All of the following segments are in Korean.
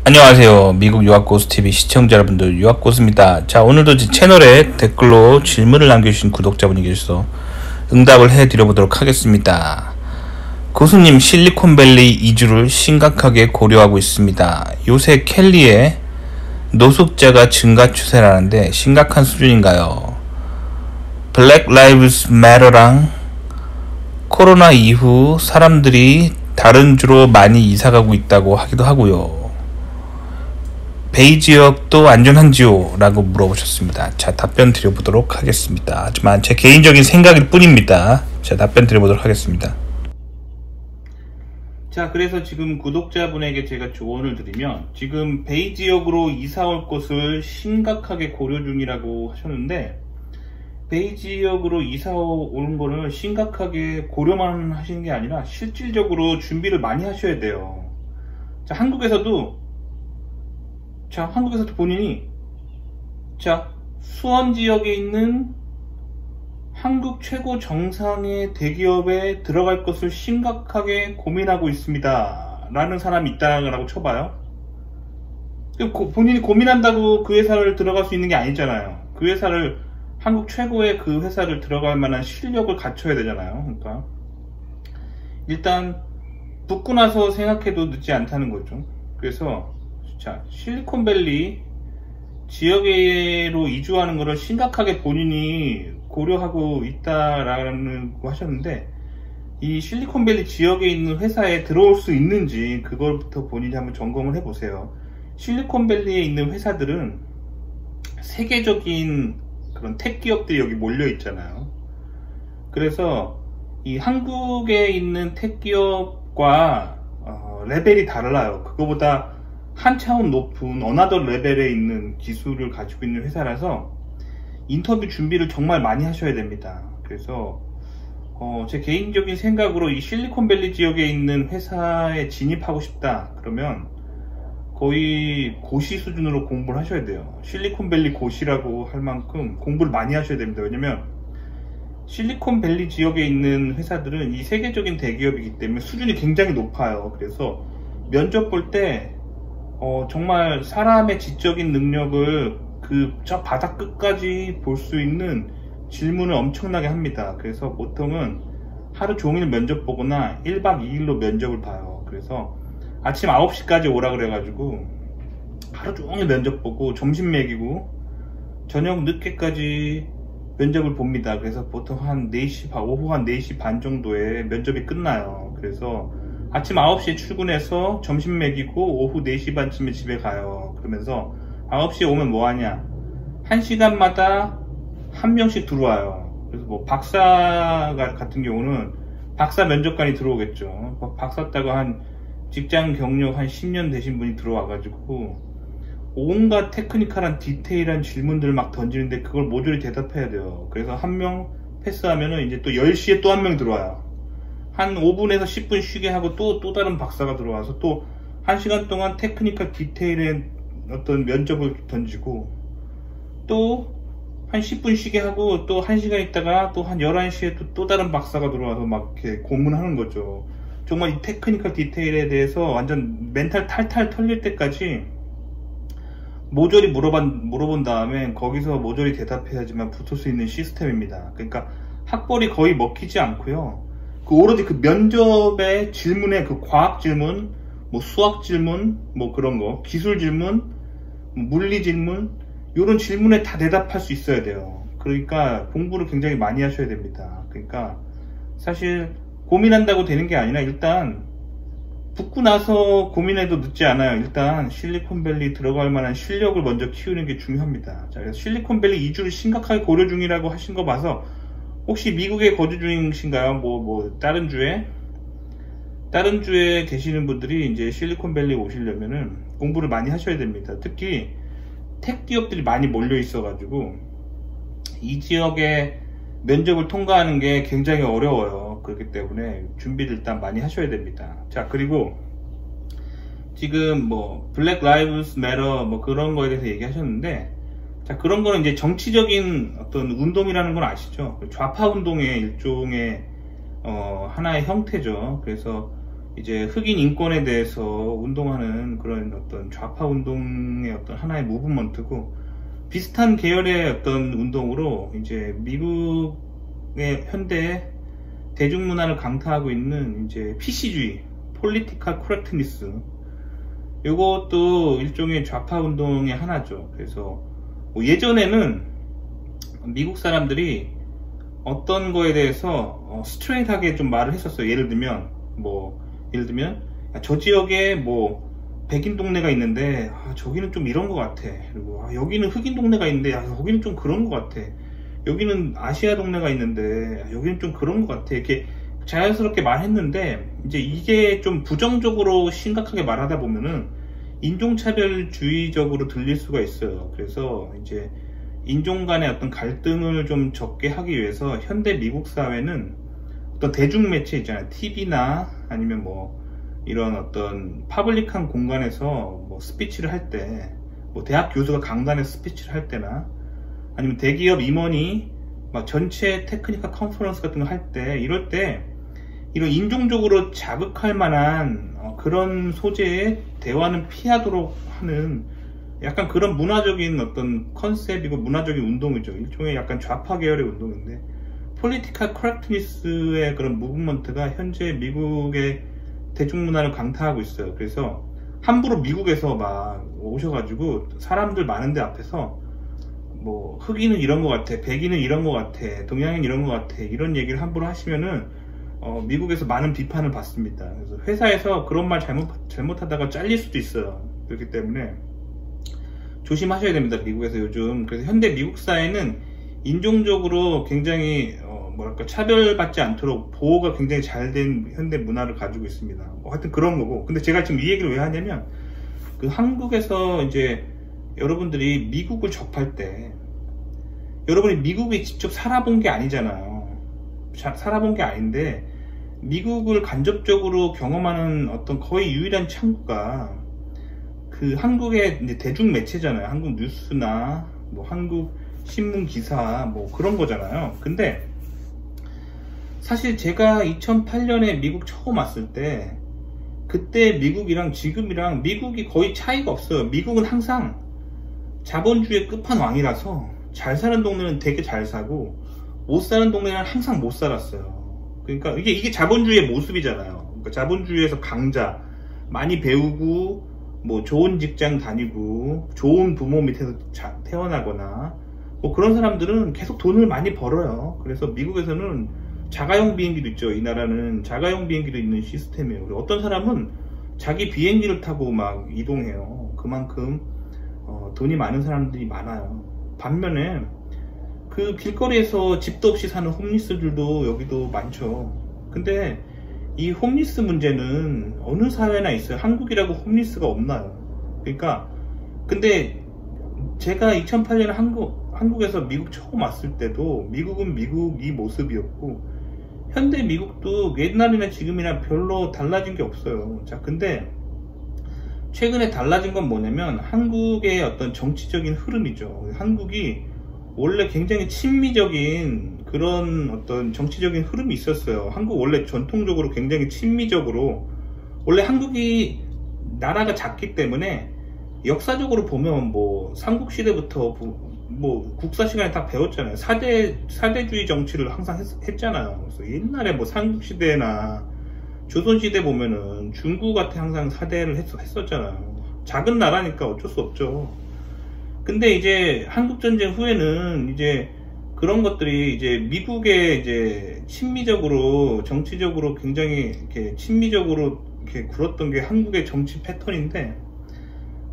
안녕하세요. 미국 유학고수TV 시청자 여러분들, 유학고수입니다. 자, 오늘도 제 채널에 댓글로 질문을 남겨주신 구독자분이 계셔서 응답을 해드려 보도록 하겠습니다. 고수님, 실리콘밸리 이주를 심각하게 고려하고 있습니다. 요새 캘리에 노숙자가 증가 추세라는데 심각한 수준인가요? 블랙 라이브스 매터랑 코로나 이후 사람들이 다른 주로 많이 이사가고 있다고 하기도 하고요. 베이 지역도 안전한지요? 라고 물어보셨습니다. 자, 답변 드려보도록 하겠습니다. 하지만 제 개인적인 생각일 뿐입니다. 자, 답변 드려보도록 하겠습니다. 자, 그래서 지금 구독자분에게 제가 조언을 드리면, 지금 베이 지역으로 이사 올 것을 심각하게 고려 중이라고 하셨는데, 베이 지역으로 이사 오는 거는 심각하게 고려만 하시는 게 아니라 실질적으로 준비를 많이 하셔야 돼요. 자, 한국에서도 본인이 수원 지역에 있는 한국 최고 정상의 대기업에 들어갈 것을 심각하게 고민하고 있습니다 라는 사람이 있다고 쳐봐요. 본인이 고민한다고 그 회사를 들어갈 수 있는 게 아니잖아요. 그 회사를, 한국 최고의 그 회사를 들어갈 만한 실력을 갖춰야 되잖아요. 그러니까 일단 붙고 나서 생각해도 늦지 않다는 거죠. 그래서 자, 실리콘밸리 지역으로 이주하는 것을 심각하게 본인이 고려하고 있다라는 거 하셨는데, 이 실리콘밸리 지역에 있는 회사에 들어올 수 있는지 그걸부터 본인이 한번 점검을 해보세요. 실리콘밸리에 있는 회사들은 세계적인 그런 텍 기업들이 여기 몰려 있잖아요. 그래서 이 한국에 있는 텍 기업과 레벨이 달라요. 그거보다 한 차원 높은 어나더 레벨에 있는 기술을 가지고 있는 회사라서 인터뷰 준비를 정말 많이 하셔야 됩니다. 그래서 제 개인적인 생각으로 이 실리콘밸리 지역에 있는 회사에 진입하고 싶다 그러면 거의 고시 수준으로 공부를 하셔야 돼요. 실리콘밸리 고시라고 할 만큼 공부를 많이 하셔야 됩니다. 왜냐면 실리콘밸리 지역에 있는 회사들은 이 세계적인 대기업이기 때문에 수준이 굉장히 높아요. 그래서 면접 볼 때 정말 사람의 지적인 능력을 저 바닥 끝까지 볼 수 있는 질문을 엄청나게 합니다. 그래서 보통은 하루 종일 면접 보거나 1박 2일로 면접을 봐요. 그래서 아침 9시까지 오라 그래가지고 하루 종일 면접 보고 점심 먹이고 저녁 늦게까지 면접을 봅니다. 그래서 보통 한 4시, 오후 한 4시 반 정도에 면접이 끝나요. 그래서 아침 9시에 출근해서 점심 먹이고 오후 4시 반쯤에 집에 가요. 그러면서 9시에 오면 뭐하냐, 1시간마다 한 명씩 들어와요. 그래서 뭐 박사 같은 경우는 박사 면접관이 들어오겠죠. 박사 따고 한 직장 경력 한 10년 되신 분이 들어와가지고 온갖 테크니컬한 디테일한 질문들을 막 던지는데 그걸 모조리 대답해야 돼요. 그래서 한 명 패스하면은 이제 또 10시에 또 한 명 들어와요. 한 5분에서 10분 쉬게 하고 또 다른 박사가 들어와서 또 1시간 동안 테크니컬 디테일의 어떤 면접을 던지고 또 한 10분 쉬게 하고 또 1시간 있다가 또 한 11시에 또 다른 박사가 들어와서 막 이렇게 고문하는 거죠. 정말 이 테크니컬 디테일에 대해서 완전 멘탈 탈탈 털릴 때까지 모조리 물어본 다음에 거기서 모조리 대답해야지만 붙을 수 있는 시스템입니다. 그러니까 학벌이 거의 먹히지 않고요. 오로지 그 면접의 질문에 그 과학 질문, 뭐 수학 질문, 뭐 그런 거, 기술 질문, 물리 질문, 이런 질문에 다 대답할 수 있어야 돼요. 그러니까 공부를 굉장히 많이 하셔야 됩니다. 그러니까 사실 고민한다고 되는 게 아니라 일단 붙고 나서 고민해도 늦지 않아요. 일단 실리콘밸리 들어갈 만한 실력을 먼저 키우는 게 중요합니다. 자, 그래서 실리콘밸리 이주를 심각하게 고려 중이라고 하신 거 봐서 혹시 미국에 거주 중이신가요? 다른 주에 계시는 분들이 이제 실리콘밸리 오시려면은 공부를 많이 하셔야 됩니다. 특히 텍 기업들이 많이 몰려 있어가지고 이 지역에 면접을 통과하는 게 굉장히 어려워요. 그렇기 때문에 준비를 일단 많이 하셔야 됩니다. 자, 그리고 지금 블랙 라이브스 매터 그런 거에 대해서 얘기하셨는데, 자, 그런 거는 이제 정치적인 어떤 운동이라는 건 아시죠? 좌파 운동의 일종의 하나의 형태죠. 그래서 이제 흑인 인권에 대해서 운동하는 그런 어떤 좌파 운동의 어떤 하나의 무브먼트고, 비슷한 계열의 어떤 운동으로 이제 미국의 현대 대중문화를 강타하고 있는 이제 PC주의, Political Correctness, 이것도 일종의 좌파 운동의 하나죠. 그래서 뭐 예전에는 미국 사람들이 어떤 거에 대해서 스트레이트하게 좀 말을 했었어요. 예를 들면 저 지역에 뭐 백인 동네가 있는데 저기는 좀 이런 것 같아. 그리고 여기는 흑인 동네가 있는데 여기는 좀 그런 것 같아. 여기는 아시아 동네가 있는데 여기는 좀 그런 것 같아. 이렇게 자연스럽게 말했는데, 이제 이게 좀 부정적으로 심각하게 말하다 보면은 인종차별주의적으로 들릴 수가 있어요. 그래서 이제 인종 간의 어떤 갈등을 좀 적게 하기 위해서 현대 미국 사회는 어떤 대중매체 있잖아요. TV나 아니면 뭐 이런 어떤 파블릭한 공간에서 뭐 스피치를 할 때, 뭐 대학 교수가 강단에서 스피치를 할 때나 아니면 대기업 임원이 막 전체 테크니컬 컨퍼런스 같은 거 할 때, 이럴 때 이런 인종적으로 자극할 만한 그런 소재의 대화는 피하도록 하는 약간 그런 문화적인 어떤 컨셉이고 문화적인 운동이죠. 일종의 약간 좌파 계열의 운동인데, Political Correctness의 그런 무브먼트가 현재 미국의 대중문화를 강타하고 있어요. 그래서 함부로 미국에서 막 오셔가지고 사람들 많은데 앞에서 뭐 흑인은 이런 것 같아, 백인은 이런 것 같아, 동양인 이런 것 같아, 이런 얘기를 함부로 하시면은 미국에서 많은 비판을 받습니다. 그래서 회사에서 그런 말 잘못하다가 잘릴 수도 있어요. 그렇기 때문에 조심하셔야 됩니다, 미국에서 요즘. 그래서 현대 미국 사회는 인종적으로 굉장히 뭐랄까 차별받지 않도록 보호가 굉장히 잘 된 현대 문화를 가지고 있습니다. 하여튼 그런 거고. 근데 제가 지금 이 얘기를 왜 하냐면, 그 한국에서 이제 여러분들이 미국을 접할 때, 여러분이 미국에 직접 살아본 게 아니잖아요. 살아본 게 아닌데 미국을 간접적으로 경험하는 어떤 거의 유일한 창구가 그 한국의 이제 대중 매체잖아요. 한국 뉴스나 뭐 한국 신문 기사 뭐 그런 거잖아요. 근데 사실 제가 2008년에 미국 처음 왔을 때, 그때 미국이랑 지금이랑 미국이 거의 차이가 없어요. 미국은 항상 자본주의의 끝판왕이라서 잘 사는 동네는 되게 잘 사고 못 사는 동네는 항상 못 살았어요. 그러니까 이게 자본주의의 모습이잖아요. 그러니까 자본주의에서 강자, 많이 배우고 뭐 좋은 직장 다니고 좋은 부모 밑에서 태어나거나 뭐 그런 사람들은 계속 돈을 많이 벌어요. 그래서 미국에서는 자가용 비행기도 있죠. 이 나라는 자가용 비행기도 있는 시스템이에요. 그리고 어떤 사람은 자기 비행기를 타고 막 이동해요. 그만큼 돈이 많은 사람들이 많아요. 반면에 그 길거리에서 집도 없이 사는 홈리스들도 여기도 많죠. 근데 이 홈리스 문제는 어느 사회나 있어요. 한국이라고 홈리스가 없나요? 그러니까 근데 제가 2008년에 한국에서 미국 처음 왔을 때도 미국은 미국 이 모습이었고, 현대 미국도 옛날이나 지금이나 별로 달라진 게 없어요. 자, 근데 최근에 달라진 건 뭐냐면 한국의 어떤 정치적인 흐름이죠. 한국이 원래 굉장히 친미적인 그런 어떤 정치적인 흐름이 있었어요. 한국 원래 전통적으로 굉장히 친미적으로, 원래 한국이 나라가 작기 때문에 역사적으로 보면 뭐 삼국시대부터 뭐 국사 시간에 다 배웠잖아요. 사대주의 정치를 항상 했잖아요. 그래서 옛날에 뭐 삼국시대나 조선시대 보면은 중국한테 항상 사대를 했었잖아요. 작은 나라니까 어쩔 수 없죠. 근데 이제 한국전쟁 후에는 이제 그런 것들이 이제 미국의 이제 친미적으로 정치적으로 굉장히 이렇게 친미적으로 이렇게 굴었던 게 한국의 정치 패턴인데,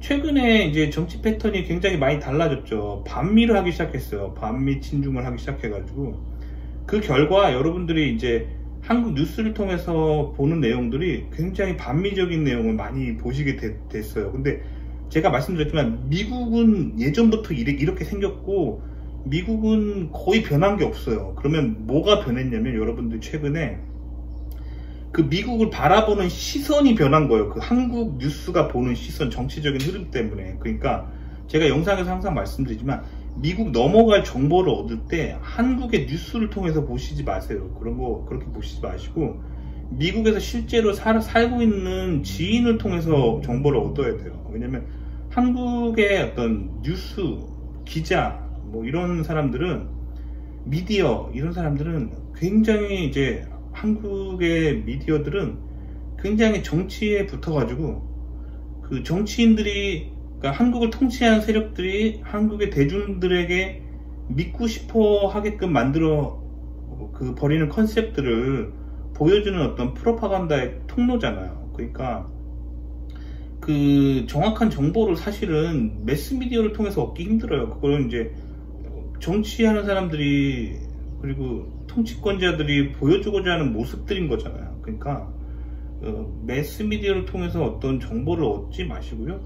최근에 이제 정치 패턴이 굉장히 많이 달라졌죠. 반미를 하기 시작했어요. 반미 친중을 하기 시작해가지고 그 결과 여러분들이 이제 한국 뉴스를 통해서 보는 내용들이 굉장히 반미적인 내용을 많이 보시게 됐어요. 근데 제가 말씀드렸지만 미국은 예전부터 이렇게 생겼고 미국은 거의 변한 게 없어요. 그러면 뭐가 변했냐면, 여러분들 최근에 그 미국을 바라보는 시선이 변한 거예요. 그 한국 뉴스가 보는 시선, 정치적인 흐름 때문에. 그러니까 제가 영상에서 항상 말씀드리지만 미국 넘어갈 정보를 얻을 때 한국의 뉴스를 통해서 보시지 마세요. 그런 거 그렇게 보시지 마시고 미국에서 실제로 살고 있는 지인을 통해서 정보를 얻어야 돼요. 왜냐면 한국의 어떤 뉴스, 기자, 뭐 이런 사람들은, 미디어, 이런 사람들은 굉장히 이제 한국의 미디어들은 굉장히 정치에 붙어가지고 그 정치인들이, 그러니까 한국을 통치하는 세력들이 한국의 대중들에게 믿고 싶어 하게끔 만들어 버리는 컨셉들을 보여주는 어떤 프로파간다의 통로잖아요. 그러니까 그 정확한 정보를 사실은 매스미디어를 통해서 얻기 힘들어요. 그거는 이제 정치하는 사람들이, 그리고 통치권자들이 보여주고자 하는 모습들인 거잖아요. 그러니까 매스미디어를 통해서 어떤 정보를 얻지 마시고요,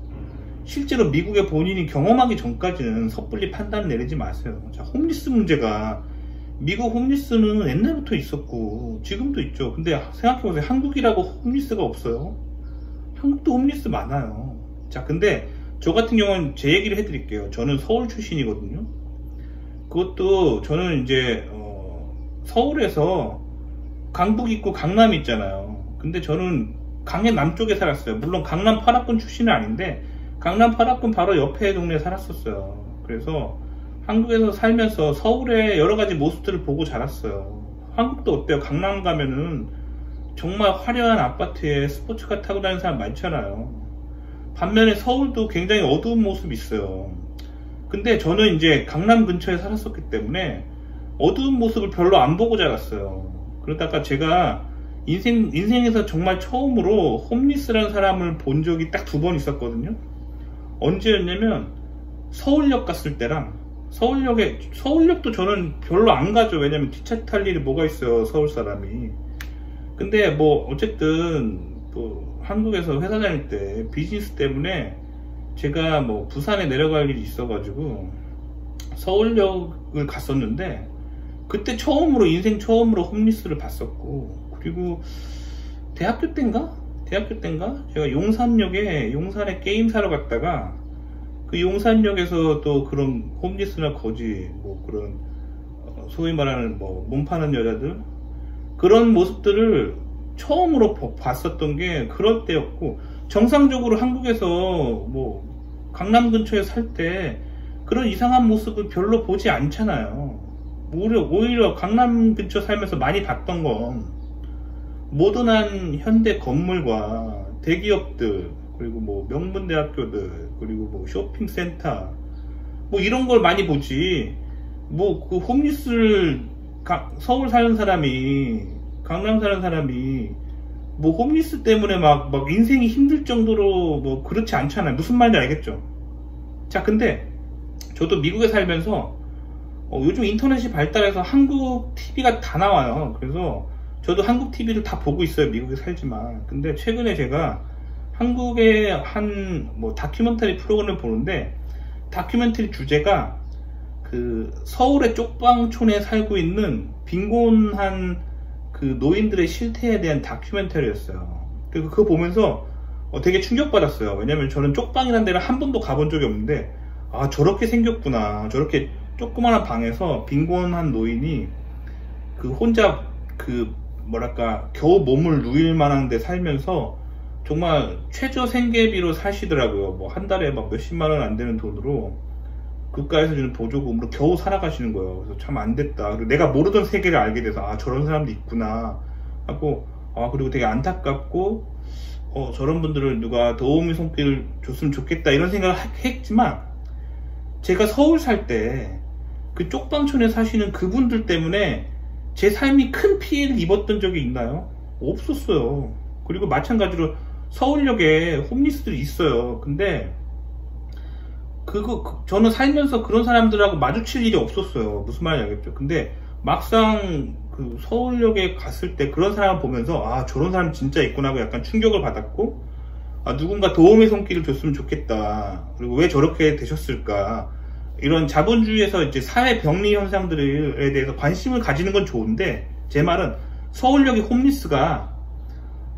실제로 미국에 본인이 경험하기 전까지는 섣불리 판단을 내리지 마세요. 자, 홈리스 문제가, 미국 홈리스는 옛날부터 있었고 지금도 있죠. 근데 생각해보세요. 한국이라고 홈리스가 없어요? 한국도 홈리스 많아요. 자, 근데 저 같은 경우는 제 얘기를 해드릴게요. 저는 서울 출신이거든요. 그것도 저는 이제 서울에서 강북 있고 강남 있잖아요. 근데 저는 강의 남쪽에 살았어요. 물론 강남 8합군 출신은 아닌데 강남 8합군 바로 옆에 동네에 살았었어요. 그래서 한국에서 살면서 서울의 여러가지 모습들을 보고 자랐어요. 한국도 어때요? 강남 가면은 정말 화려한 아파트에 스포츠카 타고 다니는 사람 많잖아요. 반면에 서울도 굉장히 어두운 모습이 있어요. 근데 저는 이제 강남 근처에 살았었기 때문에 어두운 모습을 별로 안 보고 자랐어요. 그러다가 제가 인생에서 정말 처음으로 홈리스라는 사람을 본 적이 딱 2번 있었거든요. 언제였냐면 서울역 갔을 때랑, 서울역도 저는 별로 안 가죠. 왜냐면 기차 탈 일이 뭐가 있어요, 서울 사람이. 근데 뭐 어쨌든 뭐 한국에서 회사 다닐 때 비즈니스 때문에 제가 뭐 부산에 내려갈 일이 있어가지고 서울역을 갔었는데, 그때 처음으로, 인생 처음으로 홈리스를 봤었고, 그리고 대학교 때인가 제가 용산에 게임 사러 갔다가 그 용산역에서 또 그런 홈리스나 거지, 뭐 그런 소위 말하는 뭐 몸 파는 여자들, 그런 모습들을 처음으로 봤었던 게 그럴 때였고, 정상적으로 한국에서 뭐 강남 근처에 살 때 그런 이상한 모습을 별로 보지 않잖아요. 오히려 강남 근처 살면서 많이 봤던 건 모던한 현대 건물과 대기업들, 그리고 뭐 명문대학교들, 그리고 뭐 쇼핑센터, 뭐 이런 걸 많이 보지, 뭐 그 홈리스를 서울 사는 사람이, 강남 사는 사람이 뭐 홈리스 때문에 막 인생이 힘들 정도로 뭐 그렇지 않잖아요. 무슨 말인지 알겠죠? 자, 근데 저도 미국에 살면서 요즘 인터넷이 발달해서 한국 TV가 다 나와요. 그래서 저도 한국 TV를 다 보고 있어요, 미국에 살지만. 근데 최근에 제가 한국의 한 뭐 다큐멘터리 프로그램을 보는데, 다큐멘터리 주제가 그 서울의 쪽방촌에 살고 있는 빈곤한 그 노인들의 실태에 대한 다큐멘터리였어요. 그거 보면서 되게 충격받았어요. 왜냐면 저는 쪽방이라는 데를 한 번도 가본 적이 없는데, 아, 저렇게 생겼구나. 저렇게 조그마한 방에서 빈곤한 노인이 그 혼자 그 뭐랄까 겨우 몸을 누일 만한 데 살면서 정말 최저 생계비로 사시더라고요. 뭐 한 달에 막 몇십만 원 안 되는 돈으로 국가에서 주는 보조금으로 겨우 살아가시는 거예요. 그래서 참 안 됐다. 그리고 내가 모르던 세계를 알게 돼서, 아, 저런 사람도 있구나 하고, 그리고 되게 안타깝고, 저런 분들을 누가 도움의 손길을 줬으면 좋겠다, 이런 생각을 했지만, 제가 서울 살 때 그 쪽방촌에 사시는 그분들 때문에 제 삶이 큰 피해를 입었던 적이 있나요? 없었어요. 그리고 마찬가지로 서울역에 홈리스들이 있어요. 근데 저는 살면서 그런 사람들하고 마주칠 일이 없었어요. 무슨 말인지 알겠죠? 근데 막상 그 서울역에 갔을 때 그런 사람을 보면서, 아, 저런 사람 진짜 있구나 하고 약간 충격을 받았고, 아, 누군가 도움의 손길을 줬으면 좋겠다. 그리고 왜 저렇게 되셨을까? 이런 자본주의에서 이제 사회 병리 현상들에 대해서 관심을 가지는 건 좋은데, 제 말은 서울역의 홈리스가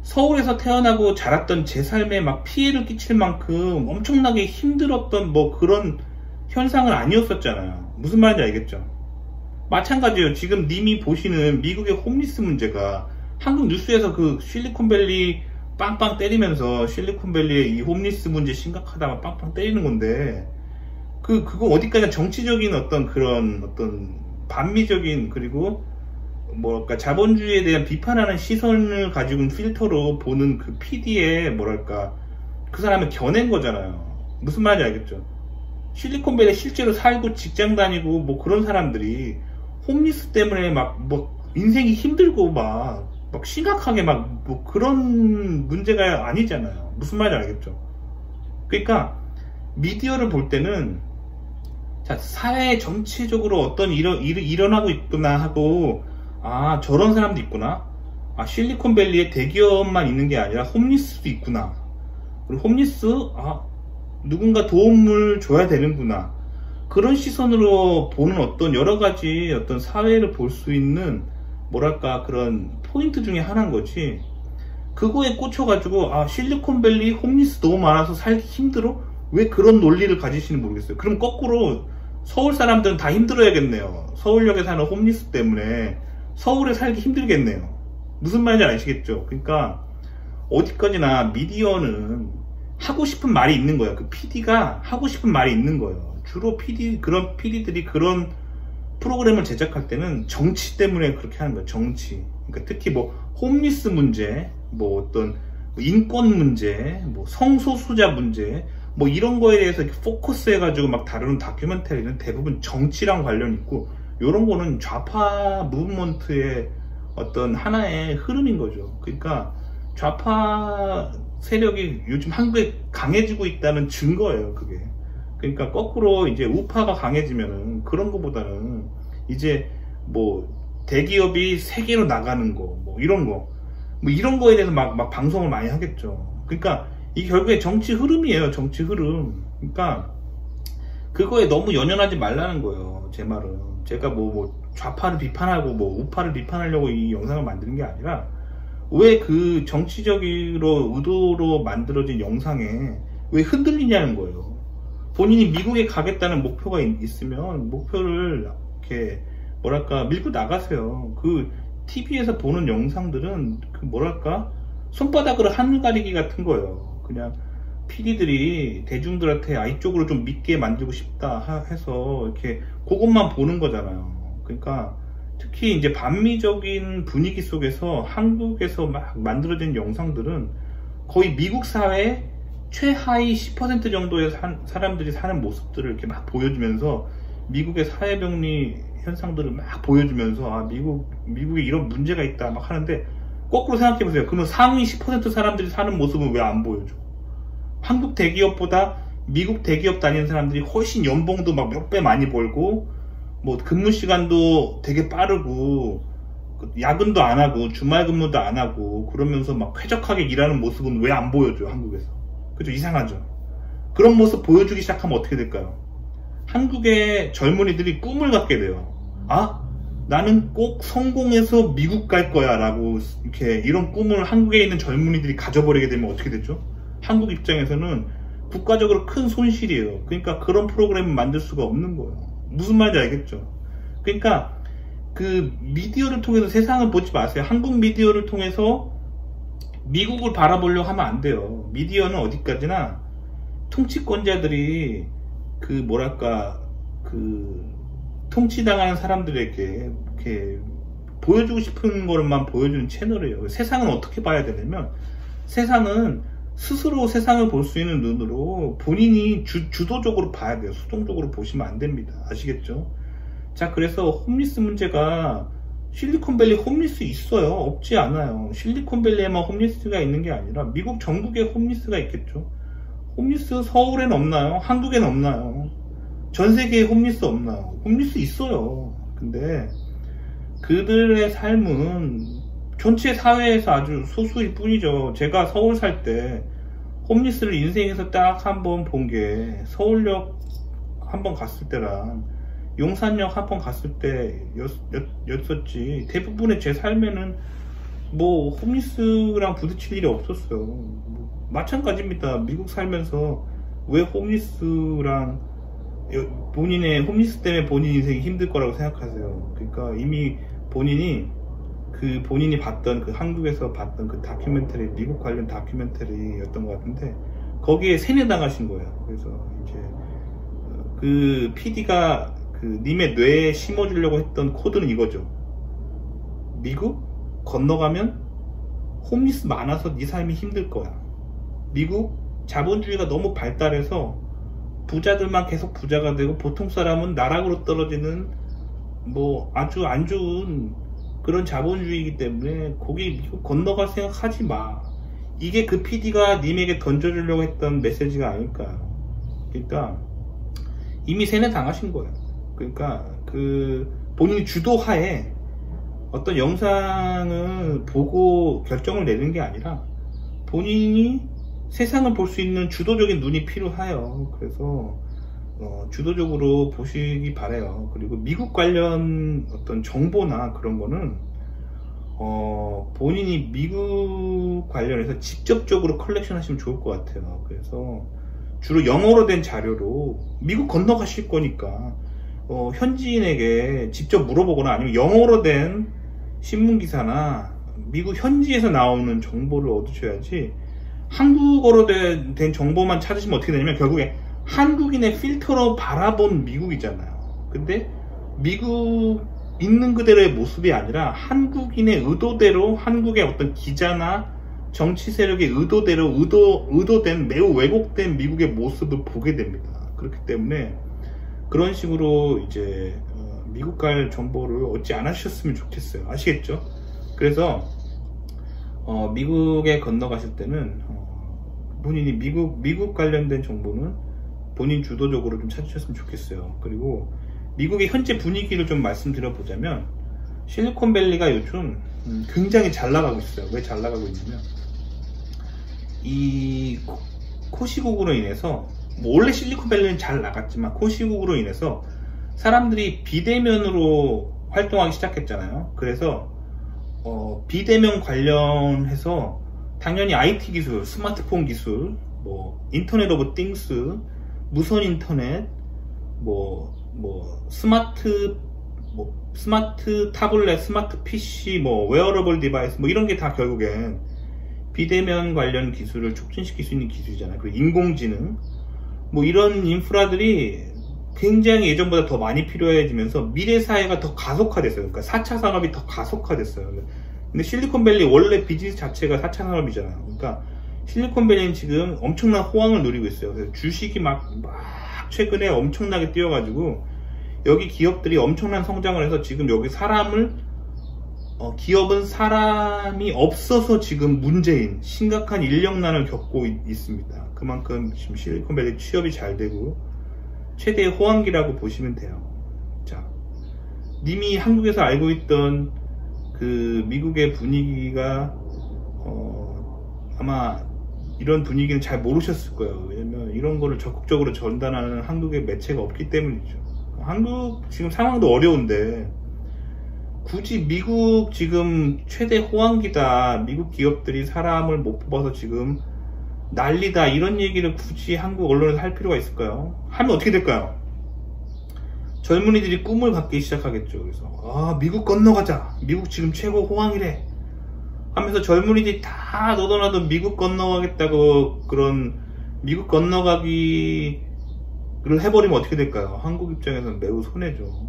서울에서 태어나고 자랐던 제 삶에 막 피해를 끼칠 만큼 엄청나게 힘들었던 뭐 그런 현상은 아니었었잖아요. 무슨 말인지 알겠죠? 마찬가지예요. 지금 님이 보시는 미국의 홈리스 문제가 한국 뉴스에서 그 실리콘밸리 빵빵 때리면서 실리콘밸리의 이 홈리스 문제 심각하다고 빵빵 때리는 건데, 그거 어디까지나 정치적인 어떤 그런 어떤 반미적인, 그리고 뭐랄까 자본주의에 대한 비판하는 시선을 가지고 필터로 보는 그 PD의 뭐랄까 그 사람을 겨낸 거잖아요. 무슨 말인지 알겠죠? 실리콘밸리에 실제로 살고 직장 다니고 뭐 그런 사람들이 홈리스 때문에 막 뭐 인생이 힘들고 막 심각하게 막 뭐 그런 문제가 아니잖아요. 무슨 말인지 알겠죠? 그러니까 미디어를 볼 때는 자, 사회 전체적으로 어떤 일이 일어나고 있구나 하고, 아, 저런 사람도 있구나. 아, 실리콘밸리에 대기업만 있는 게 아니라 홈리스도 있구나. 그리고 홈리스, 아, 누군가 도움을 줘야 되는구나. 그런 시선으로 보는 어떤 여러 가지 어떤 사회를 볼 수 있는 뭐랄까 그런 포인트 중에 하나인 거지. 그거에 꽂혀가지고, 아, 실리콘밸리 홈리스 너무 많아서 살기 힘들어? 왜 그런 논리를 가지시는 모르겠어요. 그럼 거꾸로 서울 사람들은 다 힘들어야겠네요. 서울역에 사는 홈리스 때문에 서울에 살기 힘들겠네요. 무슨 말인지 아시겠죠? 그러니까 어디까지나 미디어는 하고 싶은 말이 있는 거예요. 그 PD가 하고 싶은 말이 있는 거예요. 주로 그런 PD들이 그런 프로그램을 제작할 때는 정치 때문에 그렇게 하는 거예요. 정치. 그러니까 특히 뭐 홈리스 문제, 뭐 어떤 인권 문제, 뭐 성소수자 문제, 뭐 이런 거에 대해서 포커스 해가지고 막 다루는 다큐멘터리는 대부분 정치랑 관련 있고, 요런 거는 좌파 무브먼트의 어떤 하나의 흐름인 거죠. 그러니까 좌파 세력이 요즘 한국에 강해지고 있다는 증거예요, 그게. 그러니까 거꾸로 이제 우파가 강해지면은 그런 거보다는 이제 뭐 대기업이 세계로 나가는 거, 뭐 이런 거, 뭐 이런 거에 대해서 막 방송을 많이 하겠죠. 그러니까 이게 결국에 정치 흐름이에요, 정치 흐름. 그러니까 그거에 너무 연연하지 말라는 거예요, 제 말은. 제가 뭐 좌파를 비판하고 뭐 우파를 비판하려고 이 영상을 만드는 게 아니라, 왜 그 정치적으로 의도로 만들어진 영상에 왜 흔들리냐는 거예요. 본인이 미국에 가겠다는 목표가 있으면 목표를 이렇게 뭐랄까 밀고 나가세요. 그 TV에서 보는 영상들은 그 뭐랄까 손바닥으로 하늘 가리기 같은 거예요. 그냥 PD들이 대중들한테 이쪽으로 좀 믿게 만들고 싶다 해서 이렇게 그것만 보는 거잖아요. 그러니까 특히 이제 반미적인 분위기 속에서 한국에서 막 만들어진 영상들은 거의 미국 사회 최하위 10% 정도의 사람들이 사는 모습들을 이렇게 막 보여주면서 미국의 사회병리 현상들을 막 보여주면서, 아, 미국에 이런 문제가 있다 막 하는데, 거꾸로 생각해보세요. 그러면 상위 10% 사람들이 사는 모습은 왜 안 보여줘? 한국 대기업보다 미국 대기업 다니는 사람들이 훨씬 연봉도 막 몇 배 많이 벌고, 뭐 근무 시간도 되게 빠르고, 야근도 안 하고 주말 근무도 안 하고 그러면서 막 쾌적하게 일하는 모습은 왜 안 보여줘요, 한국에서? 그죠? 이상하죠? 그런 모습 보여주기 시작하면 어떻게 될까요? 한국의 젊은이들이 꿈을 갖게 돼요. 아, 나는 꼭 성공해서 미국 갈 거야 라고 이렇게 이런 꿈을 한국에 있는 젊은이들이 가져버리게 되면 어떻게 되죠? 한국 입장에서는 국가적으로 큰 손실이에요. 그러니까 그런 프로그램을 만들 수가 없는 거예요. 무슨 말인지 알겠죠? 그러니까 그 미디어를 통해서 세상을 보지 마세요. 한국 미디어를 통해서 미국을 바라보려고 하면 안 돼요. 미디어는 어디까지나 통치권자들이 그 뭐랄까 그 통치당하는 사람들에게 이렇게 보여주고 싶은 것만 보여주는 채널이에요. 세상은 어떻게 봐야 되냐면, 세상은 스스로 세상을 볼 수 있는 눈으로 본인이 주도적으로 봐야 돼요. 수동적으로 보시면 안 됩니다. 아시겠죠? 자, 그래서 홈리스 문제가, 실리콘밸리 홈리스 있어요. 없지 않아요. 실리콘밸리에만 홈리스가 있는 게 아니라 미국 전국에 홈리스가 있겠죠. 홈리스 서울엔 없나요? 한국엔 없나요? 전 세계에 홈리스 없나요? 홈리스 있어요. 근데 그들의 삶은 전체 사회에서 아주 소수일 뿐이죠. 제가 서울 살 때 홈리스를 인생에서 딱 한 번 본 게 서울역 한 번 갔을 때랑 용산역 한 번 갔을 때였었지. 대부분의 제 삶에는 뭐 홈리스랑 부딪힐 일이 없었어요. 뭐 마찬가지입니다. 미국 살면서 왜 홈리스랑 본인의 홈리스 때문에 본인 인생이 힘들 거라고 생각하세요? 그러니까 이미 본인이 그 본인이 봤던 그 한국에서 봤던 그 다큐멘터리, 미국 관련 다큐멘터리였던 것 같은데 거기에 세뇌당하신 거예요. 그래서 이제 그 PD가 그 님의 뇌에 심어주려고 했던 코드는 이거죠. 미국 건너가면 홈리스 많아서 네 삶이 힘들 거야. 미국 자본주의가 너무 발달해서 부자들만 계속 부자가 되고 보통 사람은 나락으로 떨어지는 뭐 아주 안 좋은 그런 자본주의이기 때문에 거기 미국 건너갈 생각하지 마. 이게 그 PD가 님에게 던져주려고 했던 메시지가 아닐까요? 그러니까 이미 세뇌 당하신 거예요. 그러니까 그 본인이 주도하에 어떤 영상을 보고 결정을 내는 게 아니라 본인이 세상을 볼 수 있는 주도적인 눈이 필요해요. 그래서 주도적으로 보시기 바래요. 그리고 미국 관련 어떤 정보나 그런 거는 본인이 미국 관련해서 직접적으로 컬렉션 하시면 좋을 것 같아요. 그래서 주로 영어로 된 자료로 미국 건너가실 거니까 현지인에게 직접 물어보거나 아니면 영어로 된 신문기사나 미국 현지에서 나오는 정보를 얻으셔야지 한국어로 된 정보만 찾으시면 어떻게 되냐면 결국에 한국인의 필터로 바라본 미국이잖아요. 근데 미국 있는 그대로의 모습이 아니라 한국인의 의도대로 한국의 어떤 기자나 정치 세력의 의도대로 의도된 매우 왜곡된 미국의 모습을 보게 됩니다. 그렇기 때문에 그런 식으로 이제 미국 갈 정보를 얻지 않으셨으면 좋겠어요. 아시겠죠? 그래서 미국에 건너가실 때는 본인이 미국 관련된 정보는 본인 주도적으로 좀 찾으셨으면 좋겠어요. 그리고 미국의 현재 분위기를 좀 말씀드려 보자면 실리콘밸리가 요즘 굉장히 잘 나가고 있어요. 왜 잘 나가고 있냐면 이 코시국으로 인해서 뭐 원래 실리콘밸리는 잘 나갔지만 코시국으로 인해서 사람들이 비대면으로 활동하기 시작했잖아요. 그래서 비대면 관련해서 당연히 IT 기술, 스마트폰 기술, 뭐 인터넷 오브 띵스, 무선 인터넷, 스마트 타블렛, 스마트 PC, 웨어러블 디바이스, 이런 게 다 결국엔 비대면 관련 기술을 촉진시킬 수 있는 기술이잖아요. 그리고 인공지능, 이런 인프라들이 굉장히 예전보다 더 많이 필요해지면서 미래 사회가 더 가속화됐어요. 그러니까 4차 산업이 더 가속화됐어요. 근데 실리콘밸리 원래 비즈니스 자체가 4차 산업이잖아요. 그러니까 실리콘밸리는 지금 엄청난 호황을 누리고 있어요. 그래서 주식이 막 최근에 엄청나게 뛰어가지고 여기 기업들이 엄청난 성장을 해서 지금 여기 기업은 사람이 없어서 지금 문제인 심각한 인력난을 겪고 있습니다. 그만큼 지금 실리콘밸리 취업이 잘 되고 최대의 호황기라고 보시면 돼요. 자, 님이 한국에서 알고 있던 그 미국의 분위기가 아마 이런 분위기는 잘 모르셨을 거예요. 왜냐면 이런 거를 적극적으로 전달하는 한국의 매체가 없기 때문이죠. 한국 지금 상황도 어려운데 굳이 미국 지금 최대 호황기다, 미국 기업들이 사람을 못 뽑아서 지금 난리다, 이런 얘기를 굳이 한국 언론에서 할 필요가 있을까요? 하면 어떻게 될까요? 젊은이들이 꿈을 갖기 시작하겠죠. 그래서 미국 건너가자, 미국 지금 최고 호황이래 하면서 젊은이들이 다 너도나도 미국 건너가겠다고 그런 미국 건너가기를 해버리면 어떻게 될까요? 한국 입장에서는 매우 손해죠.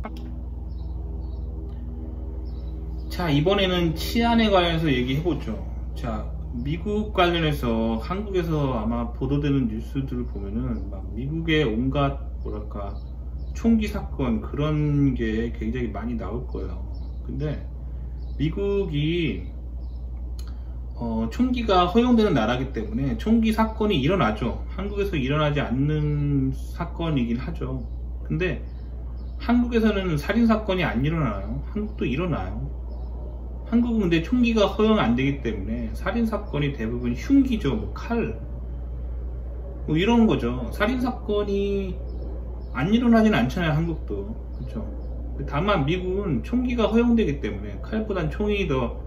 자, 이번에는 치안에 관해서 얘기해보죠. 자, 미국 관련해서 한국에서 아마 보도되는 뉴스들을 보면은 미국의 온갖 총기 사건 그런 게 굉장히 많이 나올 거예요. 근데 미국이 총기가 허용되는 나라이기 때문에 총기 사건이 일어나죠. 한국에서 일어나지 않는 사건이긴 하죠. 근데 한국에서는 살인사건이 안 일어나요. 한국도 일어나요. 한국은 근데 총기가 허용 안 되기 때문에 살인사건이 대부분 흉기죠. 칼, 이런 거죠. 살인사건이 안 일어나진 않잖아요. 한국도. 그렇죠. 다만 미국은 총기가 허용되기 때문에 칼보단 총이 더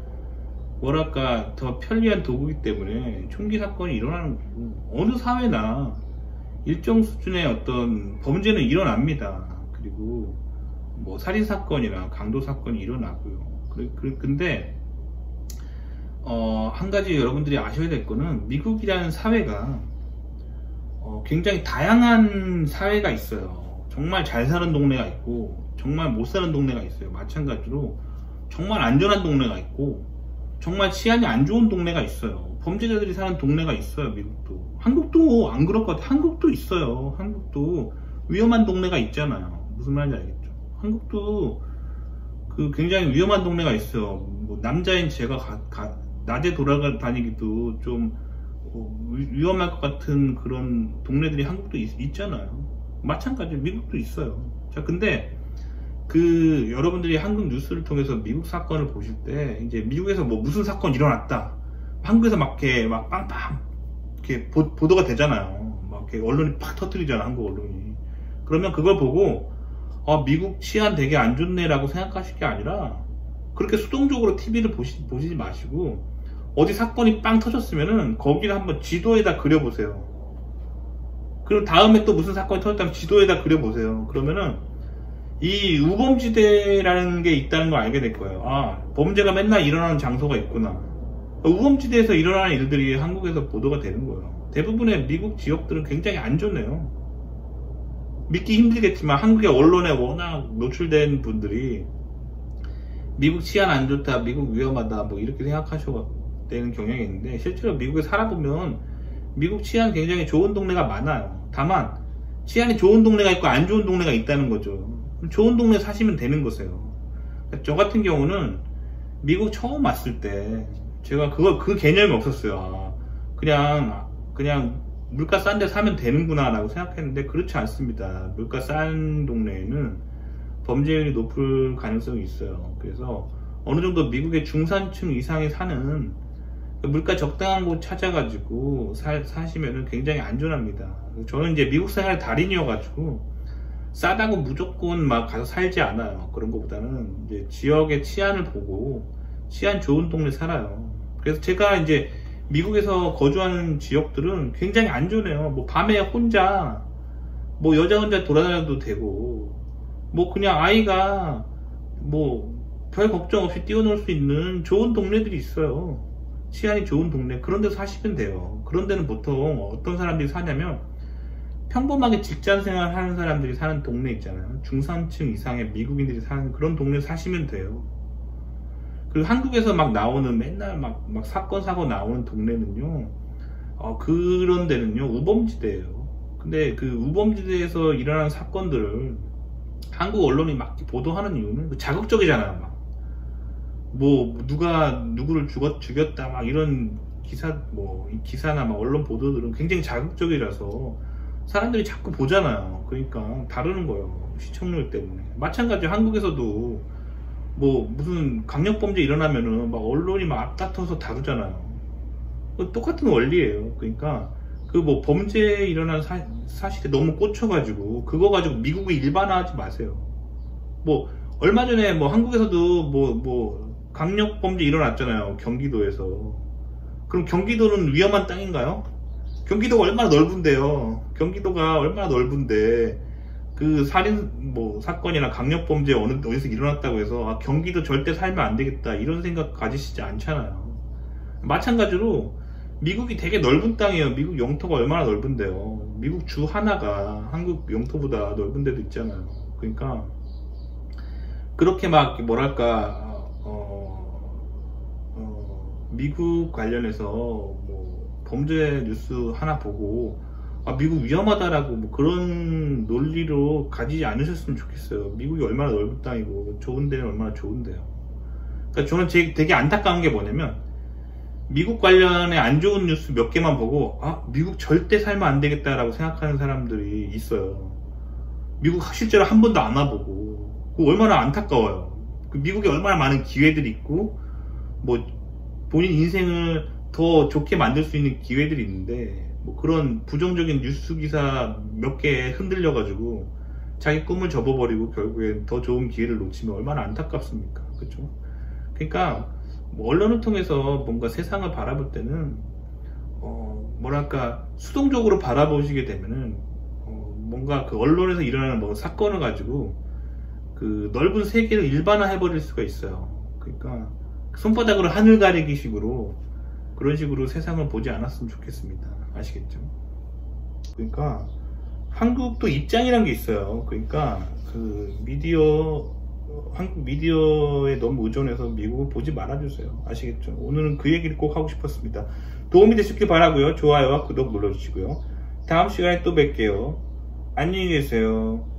더 편리한 도구이기 때문에 총기 사건이 일어나는 거고, 어느 사회나 일정 수준의 어떤 범죄는 일어납니다. 그리고 살인사건이나 강도사건이 일어나고요. 근데 한 가지 여러분들이 아셔야 될 거는 미국이라는 사회가 굉장히 다양한 사회가 있어요. 정말 잘 사는 동네가 있고 정말 못 사는 동네가 있어요. 마찬가지로 정말 안전한 동네가 있고 정말 치안이 안 좋은 동네가 있어요. 범죄자들이 사는 동네가 있어요. 미국도. 한국도 안 그럴 것 같아요. 한국도 있어요. 한국도 위험한 동네가 있잖아요. 무슨 말인지 알겠죠? 한국도 굉장히 위험한 동네가 있어요. 뭐 남자인 제가 낮에 돌아다니기도 좀 위험할 것 같은 그런 동네들이 한국도 있잖아요. 마찬가지로 미국도 있어요. 자, 근데 여러분들이 한국 뉴스를 통해서 미국 사건을 보실 때 이제 미국에서 뭐 무슨 사건이 일어났다, 한국에서 막 이렇게 막 빵빵 이렇게 보도가 되잖아요. 막 이렇게 언론이 팍 터뜨리잖아, 한국 언론이. 그러면 그걸 보고 미국 치안 되게 안 좋네라고 생각하실 게 아니라 그렇게 수동적으로 TV를 보시지 마시고 어디 사건이 빵 터졌으면은 거기를 한번 지도에다 그려보세요. 그럼 다음에 또 무슨 사건이 터졌다면 지도에다 그려보세요. 그러면은 이 우범지대라는 게 있다는 걸 알게 될 거예요. 범죄가 맨날 일어나는 장소가 있구나. 우범지대에서 일어나는 일들이 한국에서 보도가 되는 거예요. 대부분의 미국 지역들은 굉장히 안 좋네요. 믿기 힘들겠지만 한국의 언론에 워낙 노출된 분들이 미국 치안 안 좋다, 미국 위험하다 뭐 이렇게 생각하셔야 되는 경향이 있는데, 실제로 미국에 살아보면 미국 치안 굉장히 좋은 동네가 많아요. 다만 치안이 좋은 동네가 있고 안 좋은 동네가 있다는 거죠. 좋은 동네 사시면 되는 거세요. 저 같은 경우는 미국 처음 왔을 때 제가 그 개념이 없었어요. 그냥 물가 싼 데 사면 되는구나 라고 생각했는데 그렇지 않습니다. 물가 싼 동네에는 범죄율이 높을 가능성이 있어요. 그래서 어느 정도 미국의 중산층 이상이 사는 물가 적당한 곳 찾아가지고 사시면은 굉장히 안전합니다. 저는 이제 미국 생활의 달인이어가지고 싸다고 무조건 막 가서 살지 않아요. 그런 것보다는 이제 지역의 치안을 보고 치안 좋은 동네 살아요. 그래서 제가 이제 미국에서 거주하는 지역들은 굉장히 안전해요. 뭐 밤에 혼자 뭐 여자 혼자 돌아다녀도 되고 뭐 그냥 아이가 뭐 별 걱정 없이 뛰어놀 수 있는 좋은 동네들이 있어요. 치안이 좋은 동네, 그런 데서 사시면 돼요. 그런 데는 보통 어떤 사람들이 사냐면 평범하게 직장 생활 하는 사람들이 사는 동네 있잖아요. 중산층 이상의 미국인들이 사는 그런 동네 사시면 돼요. 그리고 한국에서 막 나오는 맨날 막 사건 사고 나오는 동네는요, 그런 데는요 우범지대예요. 근데 그 우범지대에서 일어나는 사건들을 한국 언론이 막 보도하는 이유는 자극적이잖아요. 막 뭐 누가 누구를 죽였다 막 이런 기사나 막 언론 보도들은 굉장히 자극적이라서 사람들이 자꾸 보잖아요. 그러니까 다루는 거예요. 시청률 때문에. 마찬가지로 한국에서도 뭐 무슨 강력범죄 일어나면은 막 언론이 막 앞다퉈서 다루잖아요. 똑같은 원리예요. 그러니까 뭐 범죄 일어난 사실에 너무 꽂혀가지고 그거 가지고 미국을 일반화하지 마세요. 뭐 얼마 전에 뭐 한국에서도 뭐 강력범죄 일어났잖아요. 경기도에서. 그럼 경기도는 위험한 땅인가요? 경기도가 얼마나 넓은데요. 경기도가 얼마나 넓은데 그 살인 사건이나 강력범죄 어디서 일어났다고 해서 경기도 절대 살면 안 되겠다 이런 생각 가지시지 않잖아요. 마찬가지로 미국이 되게 넓은 땅이에요. 미국 영토가 얼마나 넓은데요. 미국 주 하나가 한국 영토보다 넓은 데도 있잖아요. 그러니까 그렇게 막 뭐랄까 미국 관련해서 뭐 범죄 뉴스 하나 보고 미국 위험하다라고 뭐 그런 논리로 가지지 않으셨으면 좋겠어요. 미국이 얼마나 넓은 땅이고 좋은 데는 얼마나 좋은데요. 그러니까 저는 되게 안타까운 게 뭐냐면 미국 관련해 안 좋은 뉴스 몇 개만 보고 미국 절대 살면 안 되겠다라고 생각하는 사람들이 있어요. 미국 실제로 한 번도 안 와보고. 그거 얼마나 안타까워요. 미국에 얼마나 많은 기회들이 있고 뭐 본인 인생을 더 좋게 만들 수 있는 기회들이 있는데 뭐 그런 부정적인 뉴스 기사 몇 개에 흔들려 가지고 자기 꿈을 접어버리고 결국엔 더 좋은 기회를 놓치면 얼마나 안타깝습니까? 그렇죠? 그러니까 뭐 언론을 통해서 뭔가 세상을 바라볼 때는 뭐랄까 수동적으로 바라보시게 되면은 뭔가 그 언론에서 일어나는 뭐 사건을 가지고 그 넓은 세계를 일반화해 버릴 수가 있어요. 그러니까 손바닥으로 하늘 가리기 식으로 그런 식으로 세상을 보지 않았으면 좋겠습니다. 아시겠죠? 그러니까 한국도 입장이란 게 있어요. 그러니까 그 한국 미디어에 너무 의존해서 미국을 보지 말아주세요. 아시겠죠? 오늘은 그 얘기를 꼭 하고 싶었습니다. 도움이 되셨길 바라고요. 좋아요와 구독 눌러주시고요. 다음 시간에 또 뵐게요. 안녕히 계세요.